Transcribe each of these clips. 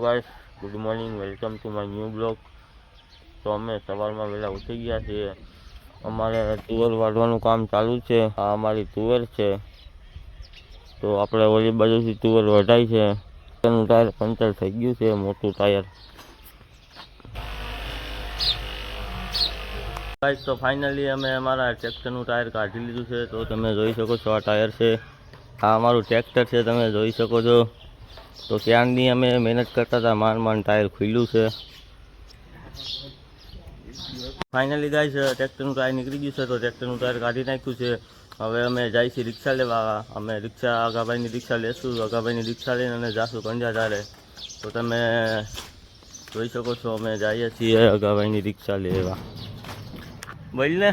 Guys, good morning, welcome to my new blog. તો અમે સવારમાં વહેલા ઉઠી ગયા છીએ. અમારે તુવેર વાઢવાનું કામ ચાલુ છે. આ અમારી તુવેર છે. તો આપણે ઓલી બાજુથી તુવેર વઢાય છે. તેનું ટાયર પંચર થઈ ગયું છે, મોટું ટાયર. ગાઈસ, તો ફાઇનલી અમે અમારા ટ્રેક્ટરનું ટાયર કાઢી લીધું છે. તો તમે જોઈ શકો છો, આ ટાયર છે. આ અમારું ટ્રેક્ટર છે, તમે જોઈ શકો છો. તો ત્યારની અમે મહેનત કરતા હતા, માંડ ટાયર ખુલ્યું છે. ફાઇનલી ગાઈસ, ટ્રેક્ટરનું ટાયર નીકળી ગયું છે. તો ટ્રેક્ટરનું ટાયર કાઢી નાખ્યું છે. હવે અમે જાય છીએ રિક્ષા લેવા. અમે આગાભાઈની રિક્ષા લેશું. આગાભાઈની રિક્ષા લઈને અને જાશું કંજાધારે. તો તમે જોઈ શકો છો, અમે જઈએ છીએ આગાભાઈની રિક્ષા લેવા. બોલ ને.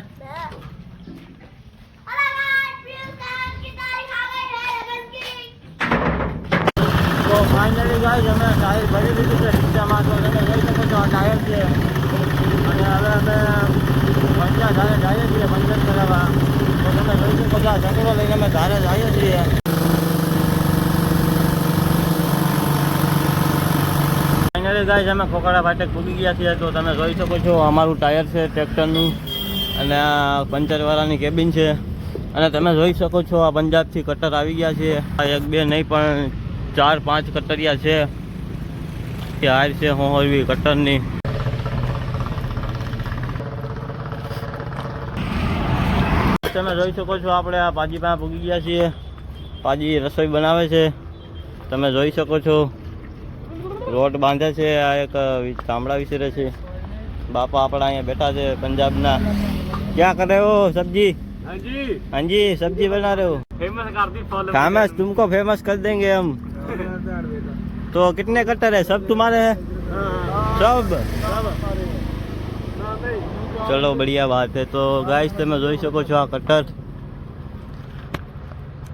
તો ફાઇનલી ગાઈસ, અમે ટાયર ભરી દીધું છે રિક્ષામાં. તો તમે જોઈ શકો છો, આ ટાયર છે. અને હવે અમે કંજાધારે જઈએ છીએ પંચર કરાવવા. તો તમે જોઈ શકો છો, આ જંગલો લઈને અમે ધારે જઈએ છીએ. ફાઇનલી ગાઈસ, અમે ખોખરા ફાટક પૂગી ગયા છીએ. તો તમે જોઈ શકો છો, અમારું ટાયર છે ટ્રેક્ટરનું. અને આ પંચરવાળાની કેબિન છે. અને તમે જોઈ શકો છો, આ પંજાબથી કટર આવી ગયા છે. આ એક બે નહીં પણ 4-5 કટરિયા છે. કે હાર છે હોહરવી કટરની. તમે જોઈ શકો છો, આપણે આ પાજી પાસે પૂગી ગયા છીએ. પાજી રસોઈ બનાવે છે, તમે જોઈ શકો છો. રોટ બાંધે છે. આ એક ગામડા વિશે રહે છે. બાપા આપણા અહીંયા બેઠા છે પંજાબના. क्या कर रहे हो? सब्जी? हाँ जी, सब्जी बना रहे हो? फेमस तुमको फेमस कर देंगे हम. तो कितने कट्टर है? सब तुम्हारे हैं? सब? चलो बढ़िया बात है. तो गाइस, તમે જોઈ શકો છો, આ કટર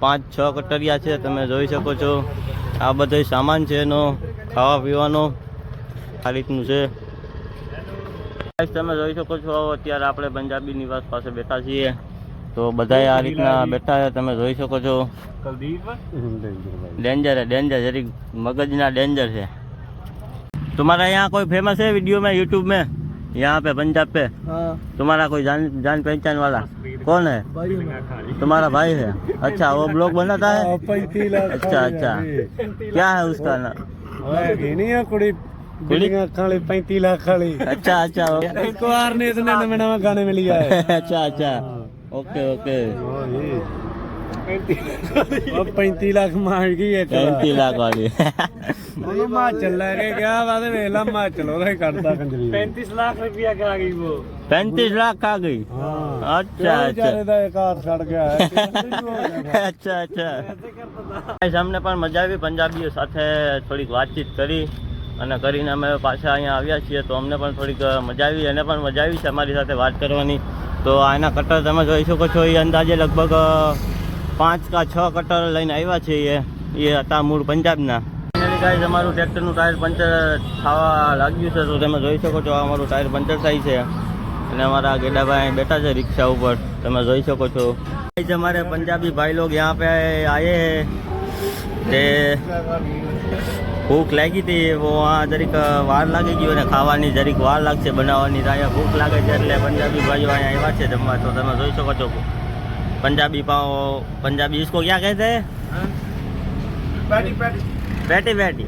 5-6 કટરિયા છે. તમે જોઈ શકો છો, આ બધો સામાન છે એનો, ખાવા પીવાનો. આ રીતનું છે. તમે જોઈ શકો છો, અત્યારે આપણે પંજાબી નિવાસ પાસે બેઠા છીએ. તો બધા આ રીતના બેઠા છે, તમે જોઈ શકો છો. डेंजर है, डेंजर, जरी मगजना डेंजर है. तुम्हारा यहाँ कोई फेमस है वीडियो में, यूट्यूब में, यहाँ पे पंजाब पे? तुम्हारा कोई जान पहचान वाला कौन है? तुम्हारा भाई है? अच्छा, वो ब्लॉग बनाता है? अच्छा अच्छा, क्या है उसका नाम? खाली 35 लाख खाली. अच्छा अच्छा, एक बार ने इतने नवे गाने में लिया है. अच्छा अच्छा, ओके ओके. 35 लाख मार गई है. 35 लाख वाली हिमाचल लगे क्या बात है? वेला हिमाचल हो करता कंजरी. 35 लाख रुपया खा गई वो. 35 लाख खा गई. अच्छा अच्छा, एक हाथ सड़ गया है. अच्छा अच्छा. અમને પણ મજા આવી. પંજાબીઓ સાથે થોડીક વાતચીત કરી અને કરીને અમે પાછા અહીંયા આવ્યા છીએ. તો અમને પણ થોડીક મજા આવી, એને પણ મજા આવી છે અમારી સાથે વાત કરવાની. તો આના કટર તમે જોઈ શકો છો, એ અંદાજે લગભગ 5 કે 6 કટર લઈને આવ્યા છે. એ હતા મૂળ પંજાબના. ફાઇનલી ગાઈસ, અમારું ટ્રેક્ટરનું ટાયર પંચર થવા લાગ્યું છે. તો તમે જોઈ શકો છો, અમારું ટાયર પંચર થાય છે. અને અમારા ગેડાભાઈ બેઠા છે રિક્ષા ઉપર, તમે જોઈ શકો છો. हमारे पंजाबी भाई लोग यहाँ पे आए हैं. भूख लागी थी, वो वहाँ जरीक वार लागी गई અને ખાવાની જરીક વાર લાગશે બનાવવાની. અહીંયા ભૂખ લાગે છે એટલે પંજાબી ભાઈઓ અહીંયા આવ્યા છે જમવા. તો તમે જોઈ શકો છો, पंजाबी पाव, पंजाबी इसको क्या कहते हैं? Patty patty patty patty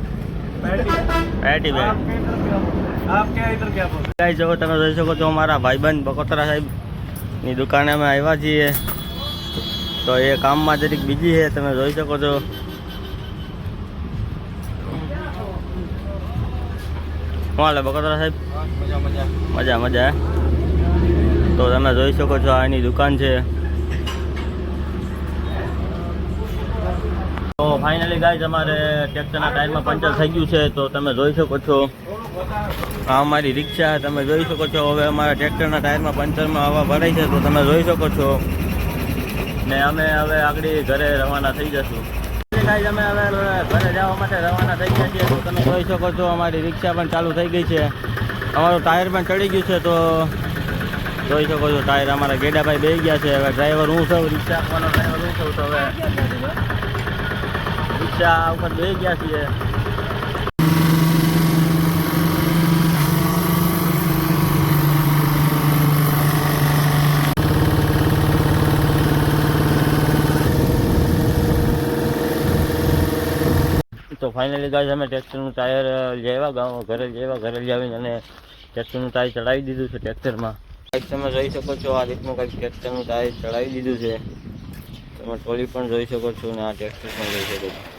patty patty. आप क्या इधर क्या बोलते हैं? जो તમે જોઈ શકો છો, અમારા ભાઈબંધ બકોતરા સાહેબની દુકાને અમે આવ્યા છીએ. તો એ કામમાં જરીક બીજી છે, તમે જોઈ શકો છો. હાલે બકોતરા સાહેબ? મજા મજા. તો તમે જોઈ શકો છો, આ એની દુકાન છે. તો ફાઇનલી ગાઈઝ, અમારે ટ્રેક્ટરના ટાયરમાં પંચર થઈ ગયું છે. તો તમે જોઈ શકો છો, આ અમારી રિક્ષા તમે જોઈ શકો છો. હવે અમારા ટ્રેક્ટરના ટાયરમાં પંચરમાં હવા ભરાઈ છે. તો તમે જોઈ શકો છો. ને અમે હવે આગળ ઘરે રવાના થઈ જશું. ગાઈઝ, અમે હવે ઘરે જવા માટે રવાના થઈ ગયા છીએ. તો તમે જોઈ શકો છો, અમારી રિક્ષા પણ ચાલુ થઈ ગઈ છે. અમારું ટાયર પણ ચડી ગયું છે. તો જોઈ શકો છો, ટાયર અમારા ગેડાભાઈ બેસી ગયા છે. હવે ડ્રાઈવર હું છું, રિક્ષા આપવાનો ડ્રાઈવર હું છું. તો હવે રિક્ષા ઉપર બેસી ગયા છીએ. ફાઇનલી ગાઈસ અમે ટ્રેક્ટરનું ટાયર લેવા ગામ ઘરે લઈ આવીને અને ટ્રેક્ટરનું ટાયર ચડાવી દીધું છે ટ્રેક્ટરમાં. તમે જોઈ શકો છો આ રીતનું કંઈક ટ્રેક્ટરનું ટાયર ચડાવી દીધું છે. તમે ટ્રોલી પણ જોઈ શકો છો અને આ ટ્રેક્ટર પણ જોઈ શકો છો.